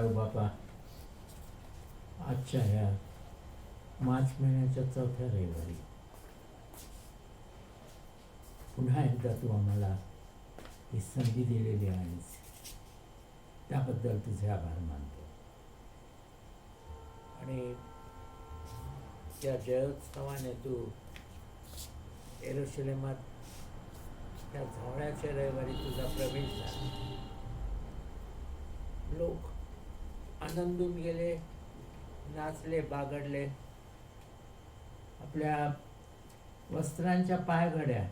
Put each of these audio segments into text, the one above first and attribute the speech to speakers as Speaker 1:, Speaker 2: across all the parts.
Speaker 1: बाळू बापा, आजच्या ह्या मार्च महिन्याच्या 4थ्या रविवारी पुन्हा एकदा तू आम्हाला ही संधी दिलेली आहेस, त्याबद्दल तुझे आभार मानतो. आणि त्या जयोत्सवाने तू येरुशलेमात त्या झवळ्याच्या रविवारी तुझा प्रवेश झाला. लोक आनंदून गेले, नाचले, बागडले. आपल्या वस्त्रांच्या पायघड्या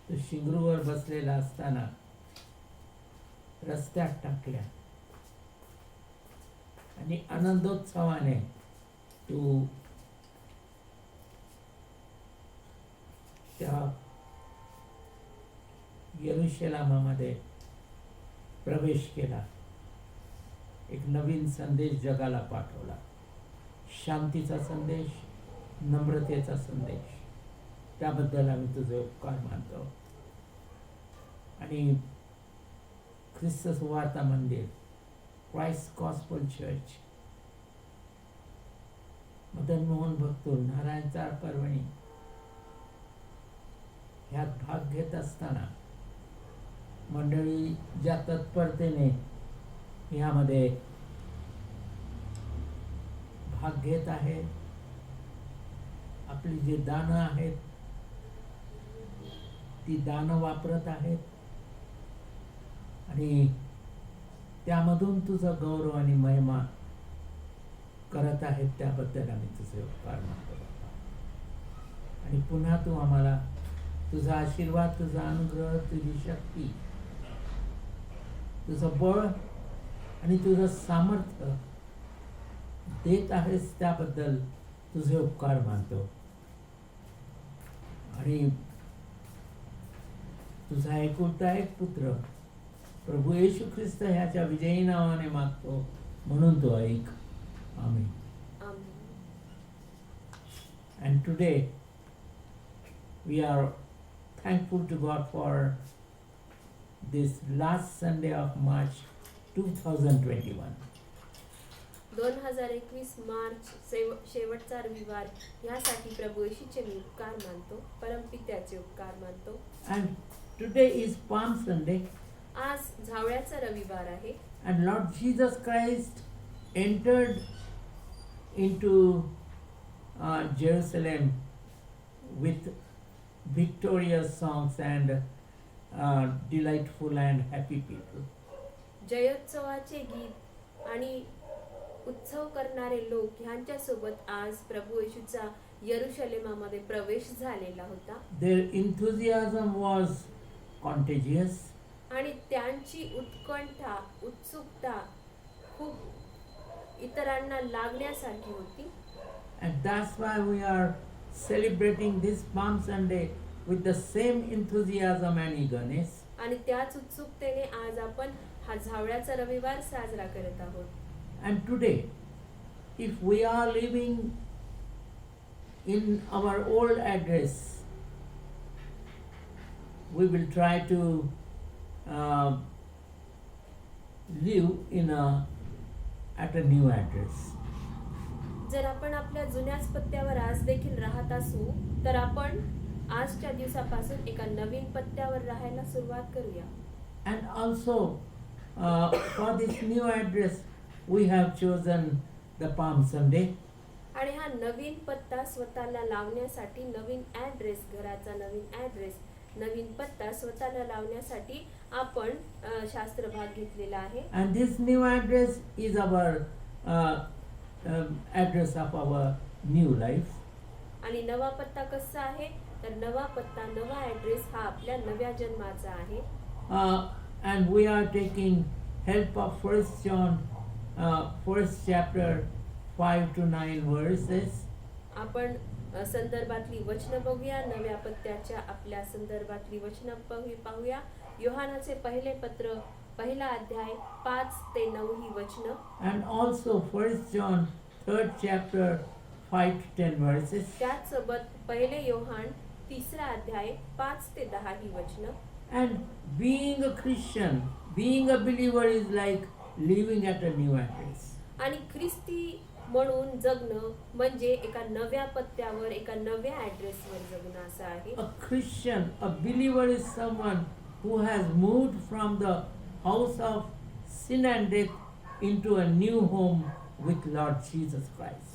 Speaker 1: तू शिंगरूवर बसलेला असताना रस्त्यात टाकल्या आणि आनंदोत्सवाने तू त्या येरुशलेमामध्ये प्रवेश केला. एक नवीन संदेश जगाला पाठवला, शांतीचा संदेश, नम्रतेचा संदेश. त्याबद्दल आम्ही तुझे उपकार मानतो. आणि ख्रिस्त सुवार्ता मंदिर, Christ gospel church, Madan Mohan Bhaktur, Narayan चाळ परभणी ह्यात भाग घेत असताना मंडळी ज्या तत्परतेने ह्यामध्ये भाग घेत आहे, आपली जी दानं आहेत ती दानं वापरत आहेत आणि त्यामधून तुझा गौरव आणि महिमा करत आहेत, त्याबद्दल आम्ही तुझे उपकार मानतो बाबा. आणि पुन्हा तू आम्हाला तुझा आशीर्वाद, तुझा अनुग्रह, तुझी शक्ती, तुझं बळ आणि तुझं सामर्थ्य देत आहेस, त्याबद्दल तुझे उपकार मानतो. आणि तुझा एकुलता एक पुत्र प्रभू येशू ख्रिस्त ह्याच्या विजयी नावाने मागतो, म्हणून तो ऐक. आमेन. And today we are thankful to God for this last Sunday of March 2021.
Speaker 2: 2021 March शेवटचा रविवार, यासाठी प्रभू येशूचे मी उपकार मानतो, परमपित्याचे उपकार मानतो.
Speaker 1: And today is Palm Sunday.
Speaker 2: आज झावळ्याचा रविवार आहे.
Speaker 1: And Lord Jesus Christ entered into Jerusalem with victorious songs and delightful and happy people.
Speaker 2: जयोत्सवाचे गीत आणि उत्सव करणारे लोक ह्यांच्या सोबत आज प्रभू येशूचा यरुशलेमामध्ये प्रवेश झालेला होता.
Speaker 1: Their enthusiasm was contagious.
Speaker 2: आणि त्यांची उत्कंठा, उत्सुकता खूप इतरांना लागण्यासारखी होती.
Speaker 1: And that's why we are celebrating this Palm Sunday with the same enthusiasm and eagerness.
Speaker 2: आणि त्याच उत्सुकतेने आज आपण हा झावळ्याचा रविवार साजरा करत आहोत.
Speaker 1: And today, if we are living in our old address, we will try to live at a new address.
Speaker 2: जर आपण आपल्या जुन्याच पत्त्यावर आज देखील राहत असू, तर आपण आजच्या दिवसापासून एका नवीन पत्त्यावर राहायला सुरुवात करूया.
Speaker 1: And also, for this new address, we have chosen the Palm Sunday.
Speaker 2: आणि हा नवीन पत्ता स्वतःला लावण्यासाठी, नवीन ॲड्रेस, घराचा नवीन ॲड्रेस, नवीन पत्ता स्वतःला लावण्यासाठी आपण शास्त्र भाग घेतलेला आहे.
Speaker 1: And this new address is our address of our new life.
Speaker 2: आणि नवा पत्ता कसा आहे, तर नवा पत्ता, नवा ॲड्रेस हा आपल्या नव्या जन्माचा आहे.
Speaker 1: And we are taking help of 1 John, 1st chapter, 5 to 9 verses.
Speaker 2: आपण संदर्भातली वचनं बघूया. नव्या पत्त्याच्या आपल्या संदर्भातली वचनं पाहूया. योहानाचे पहिले पत्र, पहिला अध्याय, 5 ते 9 ही वचनं.
Speaker 1: And also 1 John, 3rd chapter, 5 to 10 verses.
Speaker 2: त्याचसोबत पहिले योहान, 3रा अध्याय, 5 ते 10 ही वचनं.
Speaker 1: And being a Christian, being a believer is like living at a new address.
Speaker 2: आणि ख्रिस्ती म्हणून जगणं म्हणजे एका नव्या पत्त्यावर, एका नव्या ॲड्रेसवर जगणं असं आहे.
Speaker 1: A Christian, a believer is someone who has moved from the house of sin and death into a new home with Lord Jesus Christ.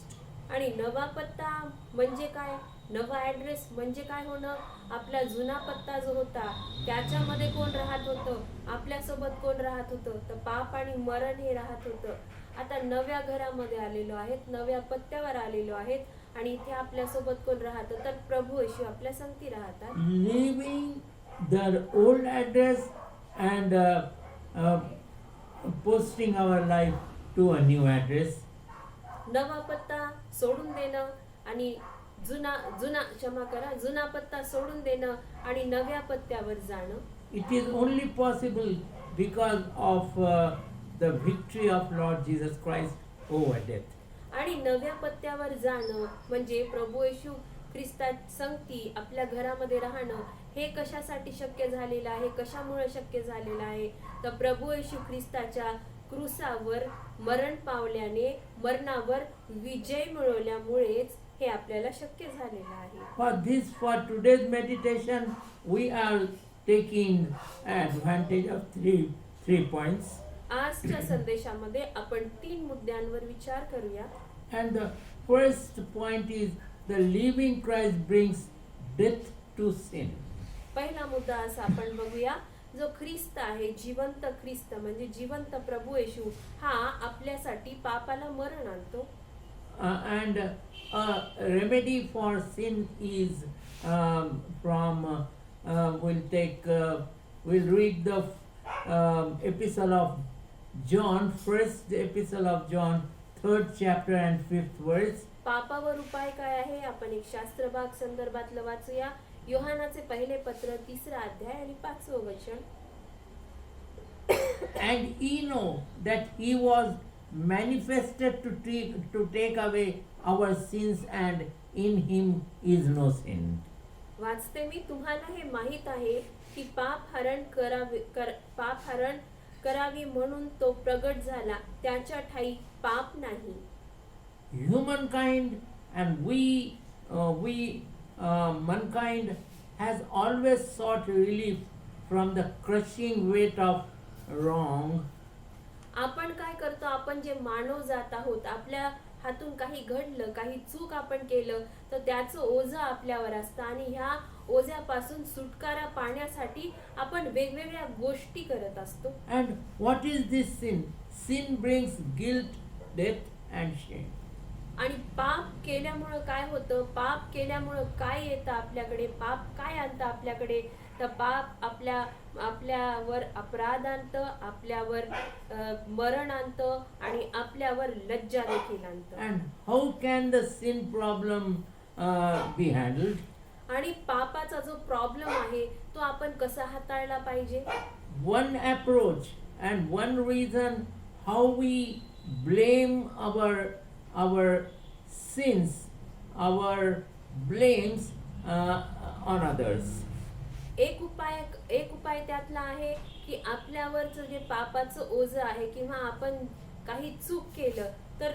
Speaker 2: आणि नवा पत्ता म्हणजे काय, नवा ॲड्रेस म्हणजे काय होणं, आपला जुना पत्ता जो होता त्याच्यामध्ये कोण राहत होतं, आपल्यासोबत कोण राहत होतं, तर पाप आणि मरण हे राहत होतं. आता नव्या घरामध्ये आलेलो आहेत, नव्या पत्त्यावर आलेलो आहेत आणि इथे आपल्यासोबत कोण राहतं, तर प्रभू येशू आपल्या संगती राहतात.
Speaker 1: Leaving the old address and posting our life to a new address.
Speaker 2: नवा पत्ता सोडून देणं आणि जुना पत्ता सोडून देणं आणि नव्या पत्त्यावर जाणं.
Speaker 1: It is only possible because of the victory of Lord Jesus Christ over death.
Speaker 2: आणि नव्या पत्त्यावर जाणं म्हणजे प्रभू येशू ख्रिस्तात संगती आपल्या घरामध्ये राहणं हे कशासाठी शक्य झालेलं आहे, कशामुळे शक्य झालेलं आहे, तर प्रभू येशू ख्रिस्ताच्या क्रूसावर मरण पावल्याने, मरणावर विजय मिळवल्यामुळेच हे आपल्याला शक्य झालेलं आहे.
Speaker 1: For today's meditation, we are taking advantage of three points.
Speaker 2: आजच्या संदेशामध्ये आपण 3 मुद्द्यांवर विचार करूया.
Speaker 1: And the first point is the living Christ brings death to sin.
Speaker 2: पहिला मुद्दा असा आपण बघूया, जो ख्रिस्त आहे, जिवंत ख्रिस्त म्हणजे जिवंत प्रभू येशू हा आपल्यासाठी पापाला मरण आणतो.
Speaker 1: And a remedy for sin is we'll read the epistle of John, first epistle of John, 3rd chapter and 5th verse.
Speaker 2: Papaver उपाय काय आहे, आपण एक शास्त्रभाग संदर्भातलं वाचूया. योहानाचे पहिले पत्र 3रा अध्याय आणि 5वं वचन.
Speaker 1: And ye know that he was manifested to take away our sins, and in him is no sin.
Speaker 2: वाचते मी, तुम्हाला हे माहित आहे की पाप हरण करावी म्हणून तो प्रगट झाला, त्याच्या ठाई पाप नाही.
Speaker 1: Humankind and mankind has always sought relief from the crushing weight of wrong.
Speaker 2: आपण काय करतो, आपण जे मानव जात आहोत, आपल्या हातून काही घडलं, काही चूक आपण केलं तर त्याचं ओझं आपल्यावर असतं आणि ह्या ओझ्यापासून सुटकारा पाहण्यासाठी आपण वेगवेगळ्या गोष्टी करत असतो.
Speaker 1: And what is this sin? Sin brings guilt, death and shame.
Speaker 2: आणि पाप केल्यामुळं काय होतं, पाप केल्यामुळं काय येतं आपल्याकडे, पाप काय आणतं आपल्याकडे, तर पाप आपल्यावर अपराध आणतं, आपल्यावर मरण आणतं आणि आपल्यावर लज्जा देखील आणतं.
Speaker 1: And how can the sin problem be handled?
Speaker 2: आणि पापाचा जो प्रॉब्लेम आहे तो आपण कसा हाताळला पाहिजे.
Speaker 1: One approach and one reason how we blame our sins, our blames on others.
Speaker 2: एक उपाय त्यातला आहे की आपल्यावरचं जे पापाचं ओझं आहे किंवा आपण काही चूक केलं तर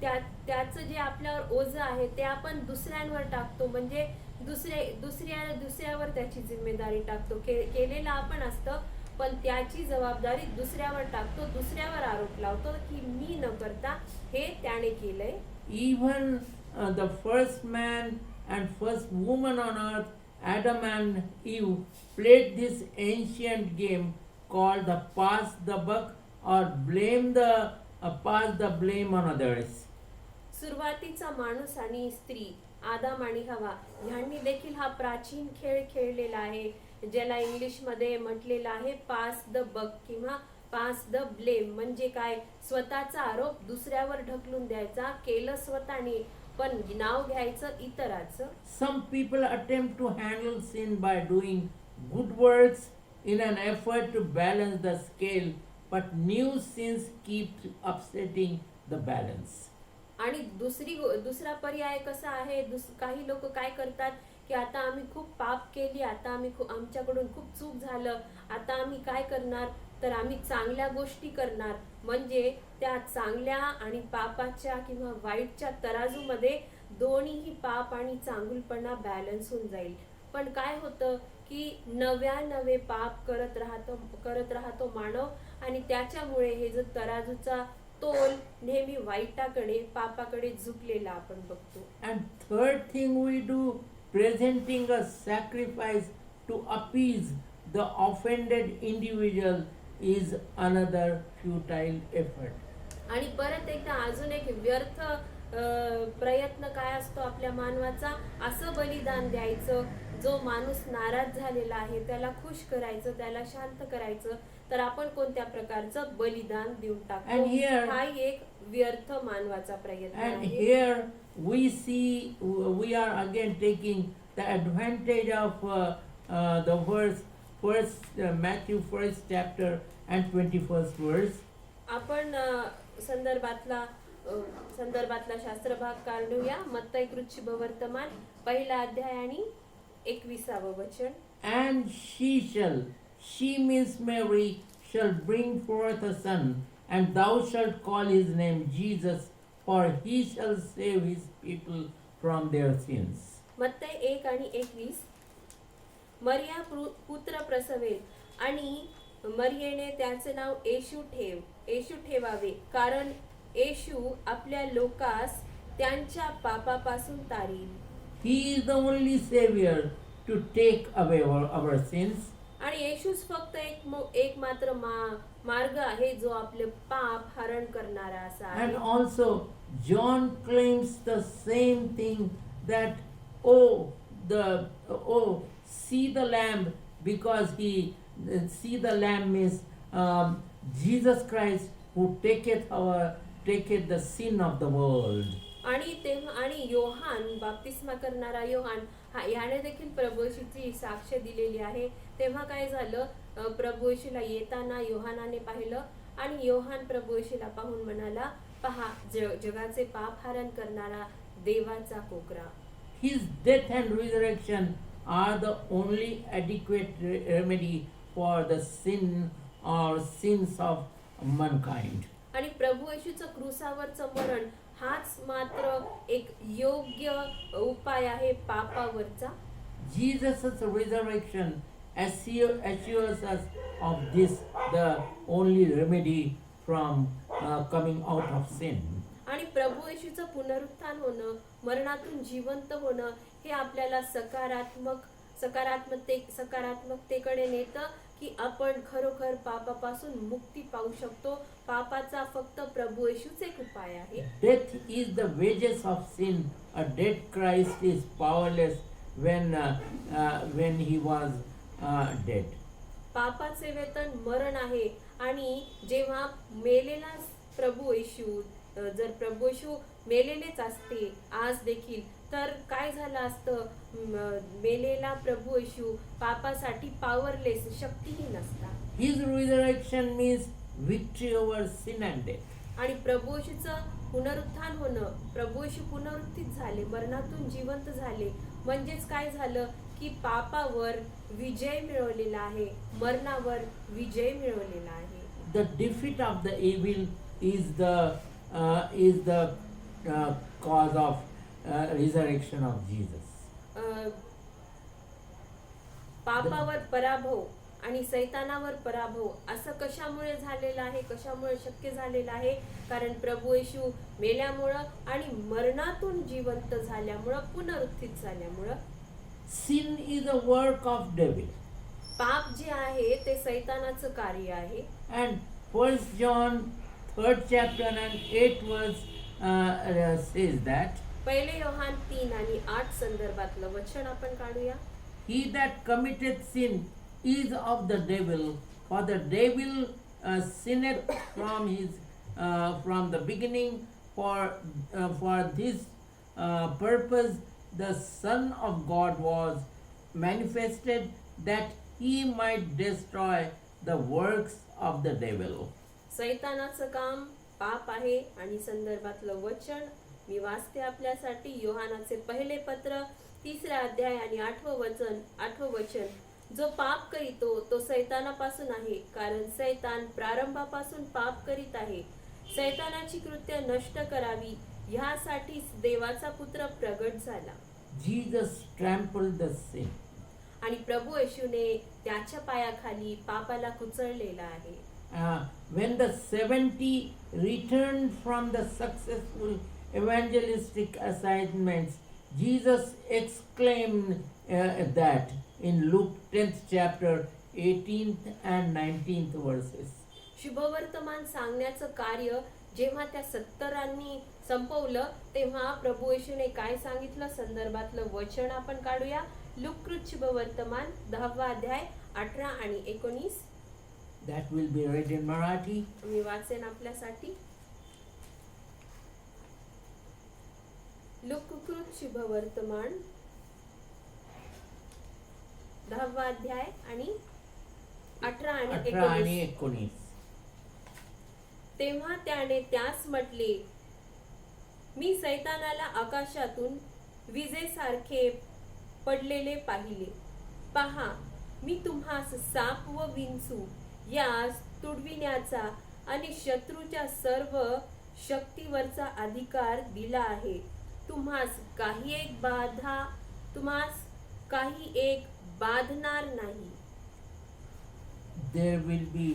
Speaker 2: त्याचं जे आपल्यावर ओझं आहे ते आपण दुसऱ्यांवर टाकतो, म्हणजे दुसऱ्यावर त्याची जिम्मेदारी टाकतो. केलेलं आपण असतं पण त्याची जबाबदारी दुसऱ्यावर टाकतो, दुसऱ्यावर आरोप लावतो की मी न करता हे त्याने केलंय.
Speaker 1: Even the first man and first woman on earth, Adam and Eve, played this ancient game called the pass the buck or pass the blame on others.
Speaker 2: सुरुवातीचा माणूस आणि स्त्री आदाम आणि हवा ह्यांनी देखील हा प्राचीन खेळ खेळलेला आहे, ज्याला इंग्लिश मध्ये म्हटलेलं आहे पास द बक किंवा पास द ब्लेम. म्हणजे काय, स्वतःचा आरोप दुसऱ्यावर ढकलून द्यायचा, केलं स्वतःने पण नाव घ्यायचं इतराचं.
Speaker 1: Some people attempt to handle sin by doing good works in an effort to balance the scale, but new sins keep upsetting the balance.
Speaker 2: आणि दुसरा पर्याय कसा आहे, काही लोक काय करतात की आता आम्ही खूप पाप केली, आता आमच्याकडून खूप चूक झालं, आता आम्ही काय करणार, तर आम्ही चांगल्या गोष्टी करणार, म्हणजे त्या चांगल्या आणि पापाच्या किंवा वाईटच्या तराजूमध्ये दोन्हीही पाप आणि चांगुलपणा बॅलन्स होऊन जाईल. पण काय होतं की नवे पाप करत राहतो मानव, आणि त्याच्यामुळे हे जो तराजूचा तोल नेहमी वाईटाकडे, पापाकडे झुकलेला आपण बघतो.
Speaker 1: And third thing we do, presenting a sacrifice to appease the offended individual is another futile effort.
Speaker 2: आणि परत एकदा अजून एक व्यर्थ प्रयत्न काय असतो आपल्या मानवाचा, असं बलिदान द्यायचं जो माणूस नाराज झालेला आहे त्याला खुश करायचं, त्याला शांत करायचं. तर आपण कोणत्या प्रकारचं बलिदान देऊन
Speaker 1: And
Speaker 2: टाकतो,
Speaker 1: here-
Speaker 2: हा एक व्यर्थ मानवाचा प्रयत्न
Speaker 1: And
Speaker 2: आहे.
Speaker 1: here we see, we are again taking the advantage of the Matthew 1st chapter and 21st verse.
Speaker 2: आपण संदर्भातला शास्त्र भाग काढूया. मत्तई कृत शुभवर्तमान 1 अध्याय आणि 21 वचन.
Speaker 1: And she means Mary, shall bring forth a son, and thou shalt call his name Jesus, for he shall save his people from their sins.
Speaker 2: मत्तई 1 आणि 21. मरिया पुत्र प्रसवेल, आणि मरियेने त्याचे नाव येशू ठेवावे, कारण येशू आपल्या लोकास त्यांच्या पापापासून तारील.
Speaker 1: He is the only Savior to take away our sins.
Speaker 2: आणि येशूच फक्त एक मात्र मार्ग आहे जो आपले पाप हरण करणारा असा आहे.
Speaker 1: And also John claims the same thing, that see the lamb, because see the lamb means Jesus Christ who taketh the sin of the world.
Speaker 2: आणि योहान, बाप्तिस्मा करणारा योहान, याने देखील प्रभू येशूची साक्ष दिलेली आहे. तेव्हा काय झालं, प्रभू येशूला येताना योहानाने पाहिलं, आणि योहान प्रभू येशूला पाहून म्हणाला, पहा जगाचे पाप हरण करणारा देवाचा कोकरा.
Speaker 1: His death and resurrection are the only adequate remedy for the sins of mankind.
Speaker 2: आणि प्रभू येशूचं क्रूसावरचं मरण हाच मात्र एक योग्य उपाय आहे पापावरचा.
Speaker 1: Jesus' resurrection assures us of this, the only remedy from coming out of sin.
Speaker 2: आणि प्रभू येशूचं पुनरुत्थान होणं, मरणातून जिवंत होणं, हे आपल्याला सकारात्मकतेकडे नेतं, की आपण खरोखर पापापासून मुक्ती पाहू शकतो. पापाचा फक्त प्रभू येशूच एक उपाय आहे.
Speaker 1: Death is the wages of sin. A dead Christ is powerless when he was dead.
Speaker 2: पापाचे वेतन मरण आहे, आणि जेव्हा मेलेला प्रभू येशू, जर प्रभू येशू मेलेलेच असते आज देखील, तर काय झालं असतं, मेलेला प्रभू येशू पापासाठी पॉवरलेस, शक्तीहीन असता.
Speaker 1: His resurrection means victory over sin and death.
Speaker 2: आणि प्रभू येशूचं पुनरुत्थान होणं, प्रभू येशू पुनरुत्थित झाले, मरणातून जिवंत झाले, म्हणजेच काय झालं की पापावर विजय मिळवलेला आहे, मरणावर विजय मिळवलेला आहे.
Speaker 1: The defeat of the evil is the cause of resurrection of Jesus.
Speaker 2: Papaver पराभव आणि सैतानावर पराभव असं कशामुळे झालेलं आहे, कशामुळे शक्य झालेलं आहे, कारण प्रभू येशू मेल्यामुळं आणि मरणातून जिवंत झाल्यामुळं, पुनरुत्थित झाल्यामुळं.
Speaker 1: Sin is a work of devil.
Speaker 2: पाप जे आहे ते सैतानाचं कार्य आहे.
Speaker 1: And 1 John 3rd chapter and 8th verse says that
Speaker 2: 1 Yohan 3 आणि 8 संदर्भातलं वचन आपण काढूया.
Speaker 1: he that committeth sin is of the devil, for the devil sinneth from the beginning. For this purpose the Son of God was manifested, that he might destroy the works of the devil.
Speaker 2: सैतानाचं काम पाप आहे. आणि संदर्भातलं वचन मी वाचते आपल्यासाठी. योहानाचे पहिले पत्र 3 अध्याय आणि 8 वचन. जो पाप करीतो तो सैतानापासून आहे, कारण सैतान प्रारंभापासून पाप करीत आहे. सैतानाची कृत्य नष्ट करावी ह्यासाठीच देवाचा पुत्र प्रगट झाला.
Speaker 1: Jesus trampled the sin.
Speaker 2: आणि प्रभू येशूने त्याच्या पायाखाली पापाला कुचललेला आहे.
Speaker 1: When the 70 returned from the successful evangelistic assignments, Jesus exclaimed that in Luke 10th chapter 18th and 19th verses.
Speaker 2: शुभवर्तमान सांगण्याचं कार्य जेव्हा त्या 70 संपवलं तेव्हा प्रभू येशूने काय सांगितलं संदर्भातलं वचन आपण काढूया. लुककृत शुभवर्तमान 10वा अध्याय 18 आणि 19.
Speaker 1: That will be read in Marathi.
Speaker 2: मी वाचेन आपल्यासाठी. लुककृत शुभवर्तमान 10वा अध्याय आणि 18 आणि 19. तेव्हा त्याने त्यास म्हटले, मी सैतानाला आकाशातून विजेसारखे पडलेले पाहिले. पहा, मी तुम्हास साप व विंचू यास तुडविण्याचा आणि शत्रूच्या सर्व शक्तीवरचा अधिकार दिला आहे. तुम्हास काही एक बाधणार नाही.
Speaker 1: There will be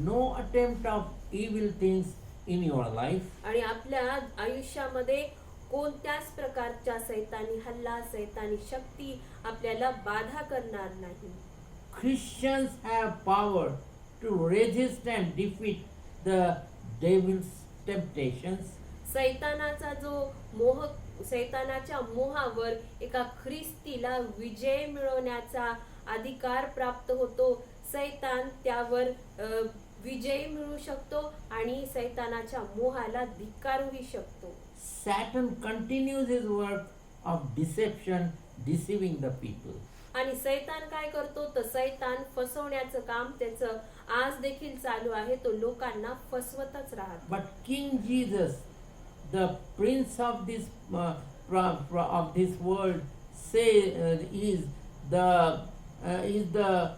Speaker 1: no attempt of evil things in your life.
Speaker 2: आणि आपल्या आयुष्यामध्ये कोणत्याच प्रकारच्या सैतानी हल्ला, सैतानी शक्ती आपल्याला बाधा करणार नाही.
Speaker 1: Christians have power to resist and defeat the devil's temptations.
Speaker 2: सैतानाच्या मोहावर एका ख्रिस्तीला विजय मिळवण्याचा अधिकार प्राप्त होतो. सैतान त्यावर विजय मिळवू शकतो आणि सैतानाच्या मोहाला धिक्कारूही शकतो.
Speaker 1: Satan continues his work of deception, deceiving the people.
Speaker 2: आणि सैतान काय करतो तर सैतान फसवण्याचं काम त्याचं आज देखील चालू आहे. तो लोकांना फसवतच राहतो.
Speaker 1: But King Jesus, the prince of this world, is the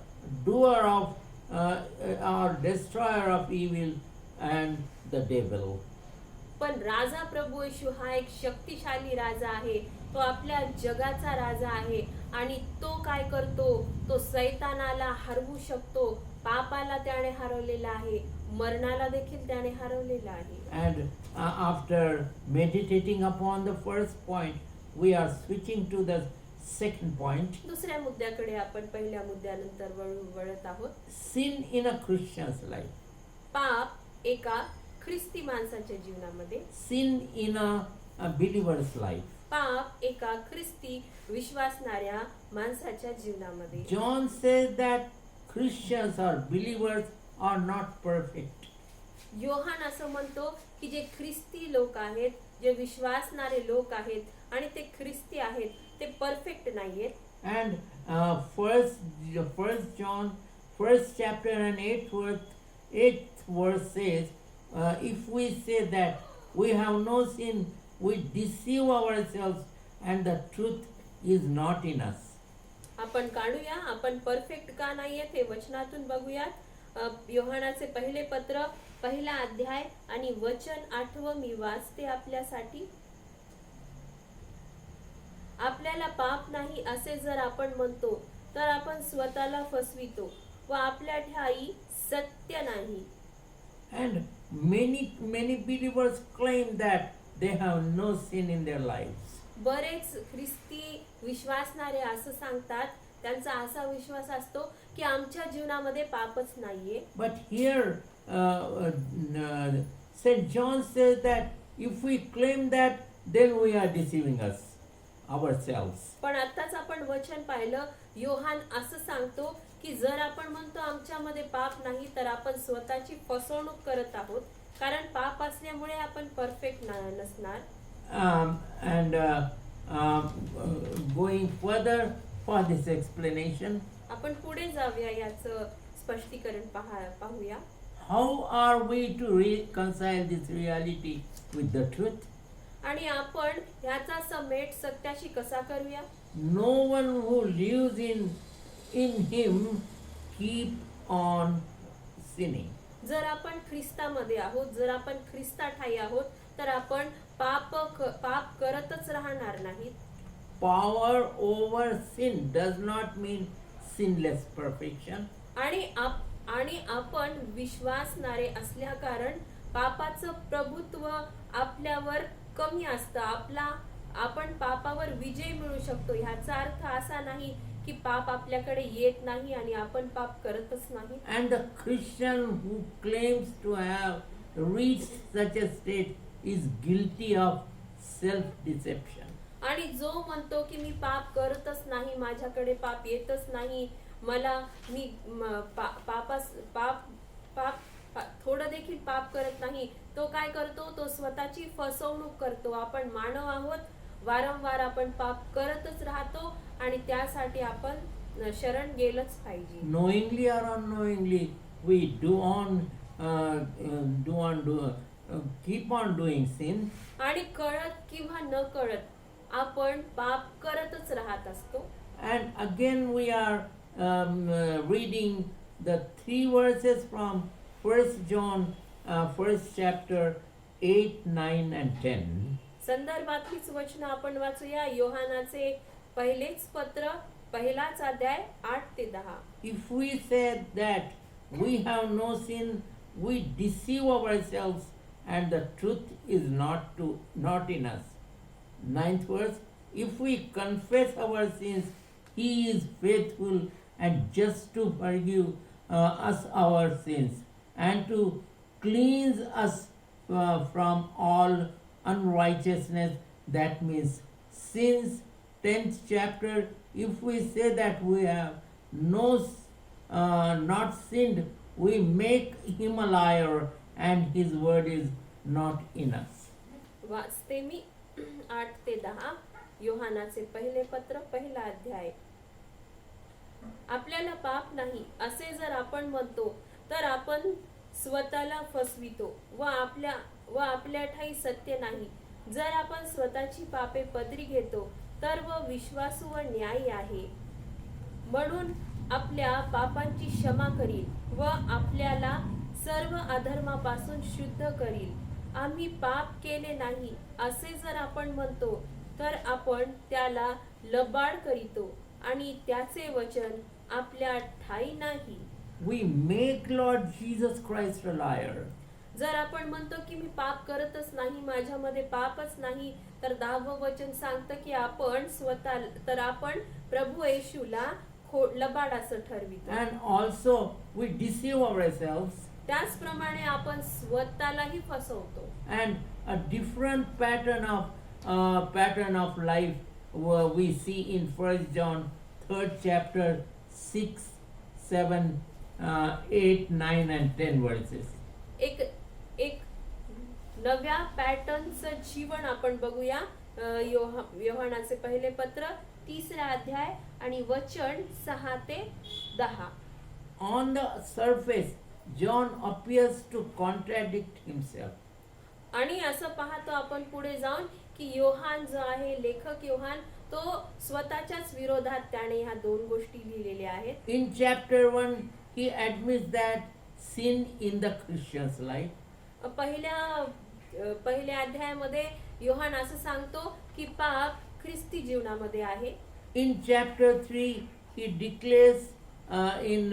Speaker 1: doer of or destroyer of evil and the devil.
Speaker 2: पण राजा प्रभू येशू हा एक शक्तिशाली राजा आहे. तो आपल्या जगाचा राजा आहे आणि तो काय करतो तो सैतानाला हरवू शकतो. पापाला त्याने हरवलेला आहे, मरणाला देखील त्याने हरवलेला आहे.
Speaker 1: And after meditating upon the first point, we are switching to the second point.
Speaker 2: दुसऱ्या मुद्द्याकडे आपण पहिल्या मुद्द्यानंतर वळत आहोत.
Speaker 1: Sin in a Christian's life.
Speaker 2: पाप एका ख्रिस्ती माणसाच्या जीवनामध्ये.
Speaker 1: Sin in a believer's life.
Speaker 2: पाप एका ख्रिस्ती विश्वासणाऱ्या माणसाच्या जीवनामध्ये.
Speaker 1: John says that Christians or believers are not perfect.
Speaker 2: Yohan असं म्हणतो की जे ख्रिस्ती लोक आहेत, जे विश्वासणारे लोक आहेत आणि ते ख्रिस्ती आहेत, ते परफेक्ट नाहीयेत.
Speaker 1: And first John, first chapter and 8th verse says, if we say that we have no sin, we deceive ourselves and the truth is not in us.
Speaker 2: आपण काढूया, आपण परफेक्ट का नाहीये ते वचनातून बघूयात. योहानाचे पहिले पत्र, पहिला अध्याय आणि वचन 8 मी वाचते आपल्यासाठी. आपल्याला पाप नाही असे जर आपण म्हणतो तर आपण स्वतःला फसवितो व आपल्या ठाई सत्य नाही.
Speaker 1: And many believers claim that they have no sin in their lives.
Speaker 2: बरेच ख्रिस्ती विश्वासणारे असं सांगतात, त्यांचा असा विश्वास असतो की आमच्या जीवनामध्ये पापच नाहीये.
Speaker 1: But here St. John says that if we claim that, then we are deceiving ourselves.
Speaker 2: पण आताच आपण वचन पाहिलं, योहान असं सांगतो की जर आपण म्हणतो आमच्यामध्ये पाप नाही तर आपण स्वतःची फसवणूक करत आहोत, कारण पाप असल्यामुळे आपण परफेक्ट नसणार.
Speaker 1: And going further for this explanation,
Speaker 2: आपण पुढे जाऊया याचं स्पष्टीकरण पाहूया.
Speaker 1: how are we to reconcile this reality with the truth?
Speaker 2: आणि आपण ह्याचा समेट सत्याशी कसा करूया?
Speaker 1: No one who lives in in Him keep on sinning.
Speaker 2: जर आपण ख्रिस्तामध्ये आहोत, जर आपण ख्रिस्ताठायी आहोत, तर आपण पाप करतच राहणार नाहीत.
Speaker 1: Power over sin does not mean sinless perfection.
Speaker 2: आणि आपण विश्वासणारे असल्या कारण पापाचं प्रभुत्व आपल्यावर कमी असतं. आपण पापावर विजय मिळू शकतो. ह्याचा अर्थ असा नाही की पाप आपल्याकडे येत नाही आणि आपण पाप करतच नाही.
Speaker 1: And the Christian who claims to have reached such a state is guilty of self-deception.
Speaker 2: आणि जो म्हणतो की मी पाप करतच नाही, माझ्याकडे पाप येतच नाही, मी थोडं देखील पाप करत नाही, तो काय करतो? तो स्वतःची फसवणूक करतो. आपण मानव आहोत, वारंवार आपण पाप करतच राहतो आणि त्यासाठी आपण शरण गेलंच पाहिजे.
Speaker 1: Knowingly or unknowingly, we keep on doing sin.
Speaker 2: आणि कळत किंवा न कळत आपण पाप करतच राहत असतो.
Speaker 1: And again we are reading the 3 verses from 1 John, 1st chapter, 8, 9 and 10.
Speaker 2: संदर्भातलीच वचनं आपण वाचूया. योहानाचे पहिलेच पत्र, पहिलाच अध्याय 8 ते 10.
Speaker 1: If we say that we have no sin, we deceive ourselves and the truth is not in us. 9th verse, if we confess our sins, He is faithful and just to forgive us our sins and to cleanse us from all unrighteousness. That means sins. 10th chapter, if we say that we have not sinned, we make Him a liar and His word is not in us.
Speaker 2: वाचते मी 8 ते 10. योहानाचे पहिले पत्र, पहिला अध्याय. आपल्याला पाप नाही असे जर आपण म्हणतो तर आपण स्वतःला फसवितो व आपल्या ठाई सत्य नाही. जर आपण स्वतःची पापे पदरी घेतो तर विश्वासू व न्यायी आहे, म्हणून आपल्या पापांची क्षमा करील व आपल्याला सर्व अधर्मापासून शुद्ध करील. आम्ही पाप केले नाही असे जर आपण म्हणतो तर आपण त्याला लबाड करीतो आणि त्याचे वचन आपल्या ठाई नाही.
Speaker 1: We make Lord Jesus Christ a liar.
Speaker 2: जर आपण म्हणतो की मी पाप करतच नाही, माझ्यामध्ये पापच नाही, तर 10वं वचन सांगतं की आपण प्रभू येशूला लबाड असं ठरवितो.
Speaker 1: And also we deceive ourselves.
Speaker 2: त्याचप्रमाणे आपण स्वतःलाही फसवतो.
Speaker 1: And a different pattern of life we see in 1 John 3rd chapter 6, 7, 8, 9 and 10 verses.
Speaker 2: एक नव्या पॅटर्नचं जीवन आपण बघूया. योहानाचे पहिले पत्र 3रा अध्याय आणि वचन 6 ते 10.
Speaker 1: On the surface, John appears to contradict himself.
Speaker 2: आणि असं पाहतो आपण पुढे जाऊन की योहान जो आहे, लेखक योहान, तो स्वतःच्याच विरोधात त्याने ह्या 2 गोष्टी लिहिलेल्या आहेत.
Speaker 1: In chapter 1, he admits that sin in the Christian's life.
Speaker 2: पहिल्या अध्यायामध्ये योहान असं सांगतो की पाप ख्रिस्ती जीवनामध्ये आहे.
Speaker 1: In chapter 3, he declares in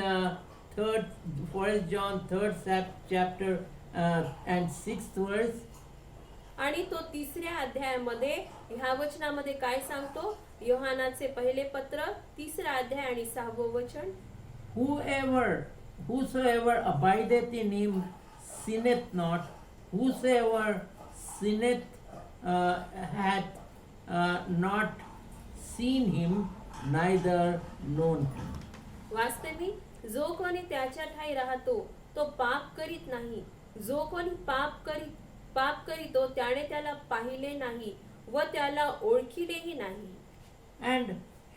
Speaker 1: 1 John 3rd chapter and 6th verse.
Speaker 2: आणि तो 3ऱ्या अध्यायामध्ये ह्या वचनामध्ये काय सांगतो? योहानाचे पहिले पत्र 3रा अध्याय आणि 6वं वचन.
Speaker 1: Whosoever abideth in him sinneth not. Whosoever sinneth hath not seen him, neither known him.
Speaker 2: वाचते मी, जो कोणी त्याच्या ठाई राहतो तो पाप करीत नाही. जो कोणी पाप करीतो त्याने त्याला पाहिले नाही व त्याला ओळखिलेही नाही.
Speaker 1: And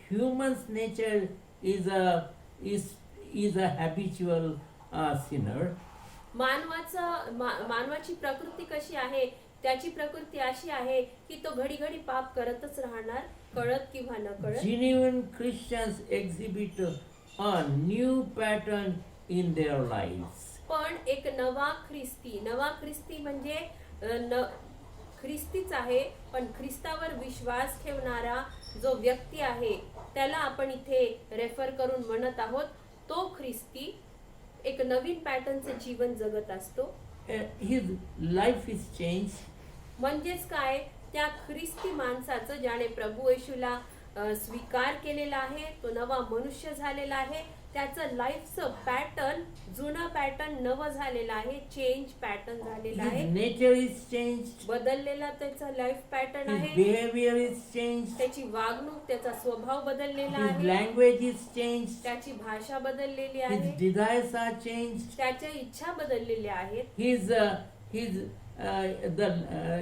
Speaker 1: human's nature is a habitual sinner.
Speaker 2: मानवाची प्रकृती कशी आहे? त्याची प्रकृती अशी आहे की तो घडी घडी पाप करतच राहणार, कळत किंवा न कळत.
Speaker 1: Genuine Christians exhibit a new pattern in their lives.
Speaker 2: पण एक नवा ख्रिस्ती म्हणजे ख्रिस्तीच आहे, पण ख्रिस्तावर विश्वास ठेवणारा जो व्यक्ती आहे त्याला आपण इथे रेफर करून म्हणत आहोत. तो ख्रिस्ती एक नवीन पॅटर्नचे जीवन जगत असतो.
Speaker 1: His life is changed.
Speaker 2: म्हणजेच काय, त्या ख्रिस्ती माणसाचं ज्याने प्रभू येशूला स्वीकार केलेला आहे, तो नवा मनुष्य झालेला आहे, त्याचं लाईफचं पॅटर्न, जुनं पॅटर्न नवं झालेलं आहे, चेंज पॅटर्न झालेला
Speaker 1: His
Speaker 2: आहे,
Speaker 1: nature is changed.
Speaker 2: बदललेला त्याचा लाईफ पॅटर्न
Speaker 1: His
Speaker 2: आहे,
Speaker 1: behavior is changed.
Speaker 2: त्याची वागणूक, त्याचा स्वभाव बदललेला
Speaker 1: His
Speaker 2: आहे,
Speaker 1: language is changed.
Speaker 2: त्याची भाषा बदललेली
Speaker 1: His
Speaker 2: आहे,
Speaker 1: desires are changed.
Speaker 2: त्याच्या इच्छा बदललेल्या आहेत,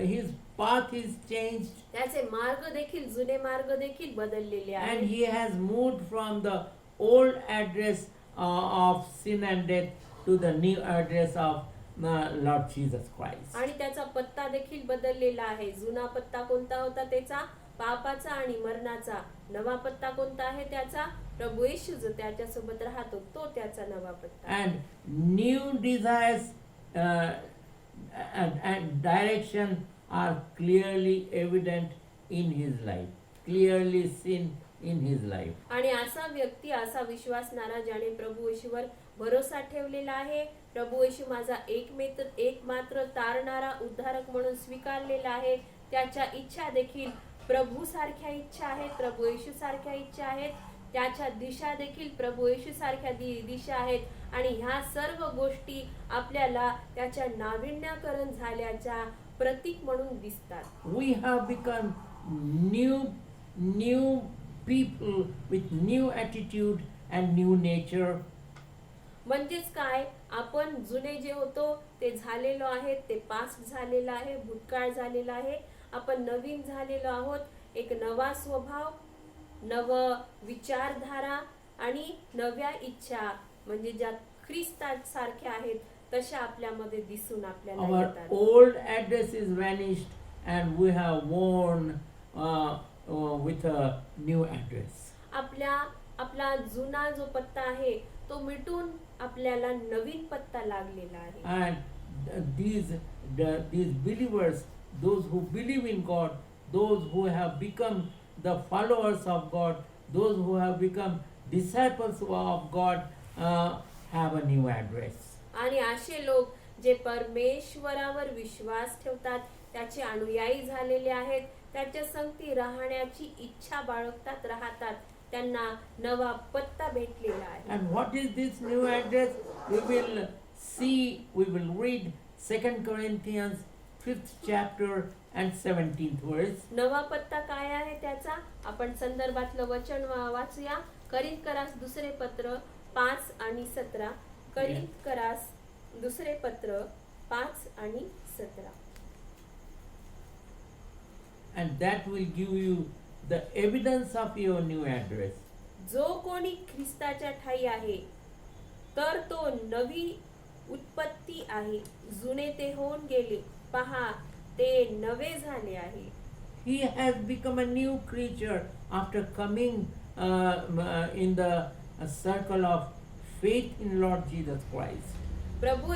Speaker 1: his path is changed,
Speaker 2: त्याचे मार्ग देखील, जुने मार्ग देखील बदललेले
Speaker 1: and
Speaker 2: आहेत.
Speaker 1: he has moved from the old address of sin and death to the new address of Lord Jesus Christ.
Speaker 2: आणि त्याचा पत्ता देखील बदललेला आहे. जुना पत्ता कोणता होता त्याचा? पापाचा आणि मरणाचा. नवा पत्ता कोणता आहे त्याचा? प्रभू येशू जो त्याच्यासोबत राहतो तो त्याचा नवा पत्ता.
Speaker 1: And new desires and direction are clearly evident in his life, clearly seen in his life.
Speaker 2: आणि असा व्यक्ती, असा विश्वासणारा ज्याने प्रभू येशूवर भरोसा ठेवलेला आहे, प्रभू येशू माझा एकमात्र तारणारा उद्धारक म्हणून स्वीकारलेला आहे, त्याच्या इच्छा देखील प्रभू सारख्या इच्छा आहेत, प्रभू येशू सारख्या इच्छा आहेत, त्याच्या दिशा देखील प्रभू येशू सारख्या दिशा आहेत. आणि ह्या सर्व गोष्टी आपल्याला त्याच्या नाविन्यकरण झाल्याच्या प्रतीक म्हणून दिसतात.
Speaker 1: We have become new people with new attitude and new nature.
Speaker 2: म्हणजेच काय, आपण जुने जे होतो ते झालेलो आहे, ते पास्ट झालेलं आहे, भूतकाळ झालेला आहे. आपण नवीन झालेलो आहोत, एक नवा स्वभाव, नव विचारधारा आणि नव्या इच्छा, म्हणजे ज्या ख्रिस्तात सारख्या आहेत तशा आपल्यामध्ये दिसून आपल्याला
Speaker 1: Our
Speaker 2: येतात.
Speaker 1: old address is vanished and we have worn with a new address.
Speaker 2: आपला जुना जो पत्ता आहे तो मिटून आपल्याला नवीन पत्ता लागलेला आहे.
Speaker 1: And these believers, those who believe in God, those who have become the followers of God, those who have become disciples of God, have a new address.
Speaker 2: आणि असे लोक जे परमेश्वरावर विश्वास ठेवतात, त्याचे अनुयायी झालेले आहेत, त्याच्या संगती राहण्याची इच्छा बाळगतात, राहतात, त्यांना नवा पत्ता भेटलेला आहे.
Speaker 1: And what is this new address? We will read 2 Corinthians 5th chapter and 17th verse.
Speaker 2: नवा पत्ता काय आहे त्याचा? आपण संदर्भातलं वचन वाचूया. करिंथकरास दुसरे पत्र 5 आणि 17. करिंथकरास दुसरे पत्र 5 आणि 17.
Speaker 1: And that will give you the evidence of your new address.
Speaker 2: जो कोणी ख्रिस्ताच्या ठाई आहे तर तो नवी उत्पत्ती आहे, जुने ते होऊन गेले, पहा ते नवे झाले आहे.
Speaker 1: He has become a new creature after coming in the circle of faith in Lord Jesus Christ.
Speaker 2: प्रभू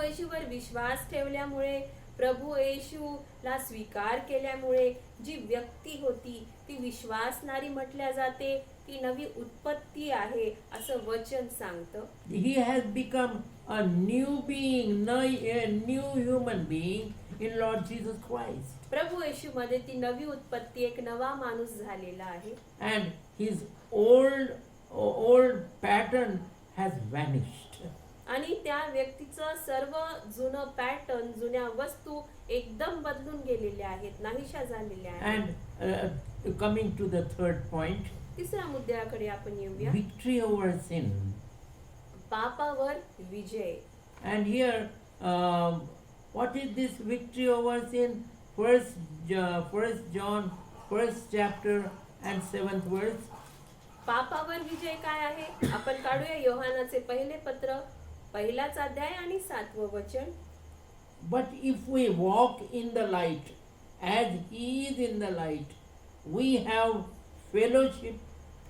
Speaker 2: येशूवर विश्वास ठेवल्यामुळे, प्रभू येशूला स्वीकार केल्यामुळे जी व्यक्ती होती ती विश्वासणारी म्हटल्या जाते, ती नवी उत्पत्ती आहे असं वचन सांगतं.
Speaker 1: He has become a new being, a new human being in Lord Jesus Christ.
Speaker 2: प्रभू येशू मध्ये ती नवी उत्पत्ती, एक नवा माणूस झालेला आहे.
Speaker 1: And his old pattern has vanished.
Speaker 2: आणि त्या व्यक्तीचं सर्व जुनं पॅटर्न, जुन्या वस्तू एकदम बदलून गेलेल्या आहेत, नाहीशा झालेल्या आहेत.
Speaker 1: And coming to the third point,
Speaker 2: तिसऱ्या मुद्द्याकडे आपण येऊया.
Speaker 1: victory over sin.
Speaker 2: Papaver Vijay.
Speaker 1: And here, what is this victory over sin? First John, 1st chapter and 7th verse.
Speaker 2: पापावर विजय काय आहे? आपण काढूया योहानाचे पहिले पत्र, पहिलाच अध्याय आणि 7वं वचन.
Speaker 1: But if we walk in the light, as he is in the light, we have fellowship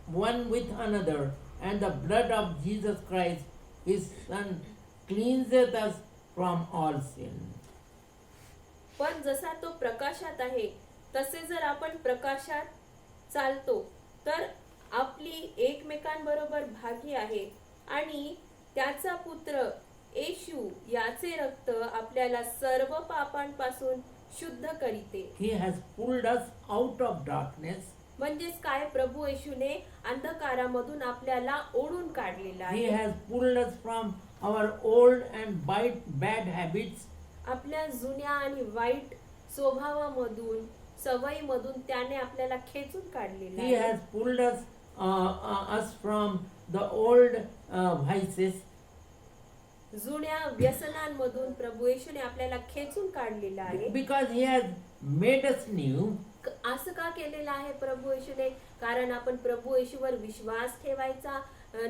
Speaker 1: one with another, and the blood of Jesus Christ, his Son, cleanseth us from all sin.
Speaker 2: पण जसा तो प्रकाशात आहे तसे जर आपण प्रकाशात चालतो तर आपली एकमेकांबरोबर भागी आहे आणि त्याचा पुत्र येशू याचे रक्त आपल्याला सर्व पापांपासून शुद्ध करीते.
Speaker 1: He has pulled us out of darkness.
Speaker 2: म्हणजेच काय, प्रभू येशूने अंधकारामधून आपल्याला ओढून काढलेला
Speaker 1: He
Speaker 2: आहे.
Speaker 1: has pulled us from our old and bad habits.
Speaker 2: आपल्या जुन्या आणि वाईट स्वभावामधून सवयीमधून त्याने आपल्याला खेचून काढलेला
Speaker 1: He
Speaker 2: आहे.
Speaker 1: has pulled us from the old vices.
Speaker 2: जुन्या व्यसनांमधून प्रभू येशूने आपल्याला खेचून काढलेला आहे.
Speaker 1: Because he has made us new.
Speaker 2: असं का केलेलं आहे प्रभू येशूने? कारण आपण प्रभू येशूवर विश्वास ठेवायचा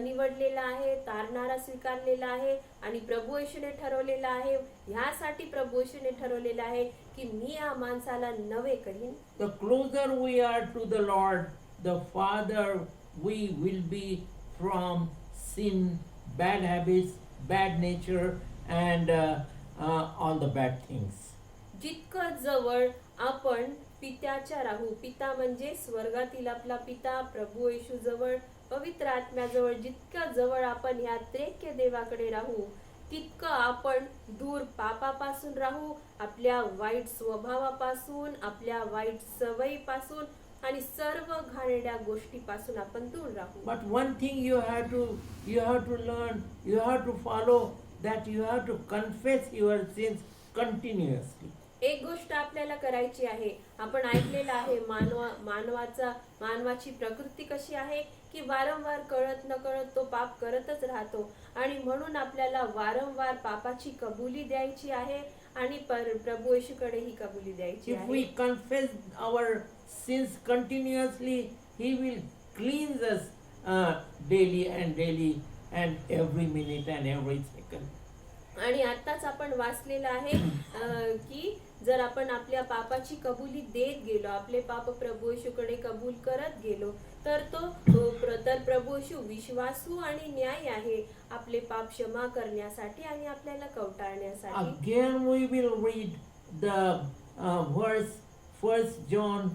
Speaker 2: निवडलेला आहे, तारणारा स्वीकारलेला आहे आणि प्रभू येशूने ठरवलेला आहे. ह्यासाठी प्रभू येशूने ठरवलेलं आहे की मी या माणसाला नवे करीन.
Speaker 1: The closer we are to the Lord, the farther we will be from sin, bad habits, bad nature, and all the bad things.
Speaker 2: जितकं जवळ आपण पित्याच्या राहू, पिता म्हणजे स्वर्गातील आपला पिता, प्रभू येशू जवळ, पवित्र आत्म्याजवळ, जितक्या जवळ आपण ह्या त्रेक्य देवाकडे राहू तितकं आपण दूर पापापासून राहू, आपल्या वाईट स्वभावापासून, आपल्या वाईट सवयीपासून आणि सर्व घाणेरड्या गोष्टीपासून आपण दूर राहू.
Speaker 1: But one thing you have to learn, you have to follow, that you have to confess your sins continuously.
Speaker 2: एक गोष्ट आपल्याला करायची आहे. आपण ऐकलेलं आहे मानवाची प्रकृती कशी आहे की वारंवार कळत न कळत तो पाप करतच राहतो आणि म्हणून आपल्याला वारंवार पापाची कबुली द्यायची आहे आणि प्रभू येशूकडे ही कबुली द्यायची
Speaker 1: If
Speaker 2: आहे.
Speaker 1: we confess our sins continuously, he will cleanse us daily and every minute and every second.
Speaker 2: आणि आताच आपण वाचलेलं आहे की जर आपण आपल्या पापाची कबुली देत गेलो, आपले पाप प्रभू येशूकडे कबूल करत गेलो तर प्रभू येशू विश्वासू आणि न्यायी आहे आपले पाप क्षमा करण्यासाठी आणि आपल्याला कवटाळण्यासाठी.
Speaker 1: Again we will read the verse 1 John